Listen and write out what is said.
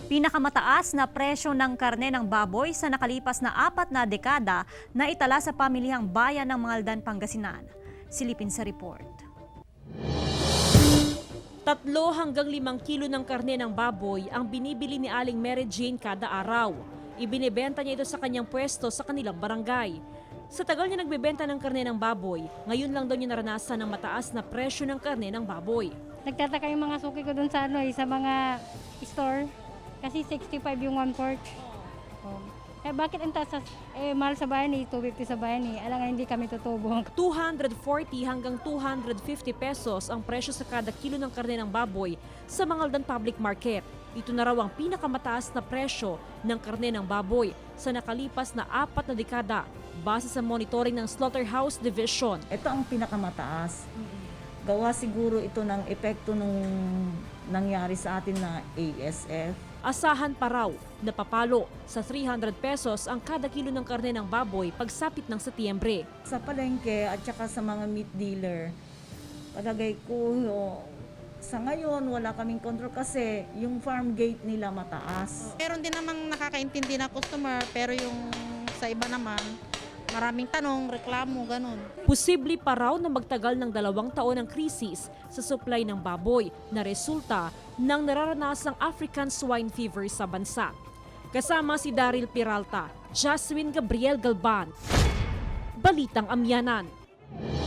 Pinakamataas na presyo ng karne ng baboy sa nakalipas na 4 na dekada na itala sa pamilihang bayan ng Mangaldan, Pangasinan. Silipin sa report. 3 hanggang 5 kilo ng karne ng baboy ang binibili ni Aling Mary Jane kada araw. Ibinebenta niya ito sa kanyang pwesto sa kanilang barangay. Sa tagal niya nagbebenta ng karne ng baboy, ngayon lang daw niya naranasan ang mataas na presyo ng karne ng baboy. Nagtataka yung mga suki ko dun sa sa mga store. Kasi 65 yung 1/4. Bakit ang taas mahal sa bayan 250 sa bayan Alangan hindi kami tutubo. 240 hanggang 250 pesos ang presyo sa kada kilo ng karne ng baboy sa Mangaldan Public Market. Ito na raw ang pinakamataas na presyo ng karne ng baboy sa nakalipas na 4 na dekada base sa monitoring ng Slaughterhouse Division. Ito ang pinakamataas. Gawa siguro ito ng epekto nung nangyari sa atin na ASF. Asahan pa raw na papalo sa 300 pesos ang kada kilo ng karne ng baboy pagsapit ng Setyembre. Sa palengke at saka sa mga meat dealer, palagay ko sa ngayon wala kaming control kasi yung farm gate nila mataas. Meron din namang nakakaintindi na customer pero yung sa iba naman maraming tanong, reklamo, ganun. Posible pa raw na magtagal ng 2 taon ang krisis sa supply ng baboy na resulta ng nararanasang African swine fever sa bansa. Kasama si Daryl Peralta, Jasmine Gabriel Galban, Balitang Amyanan.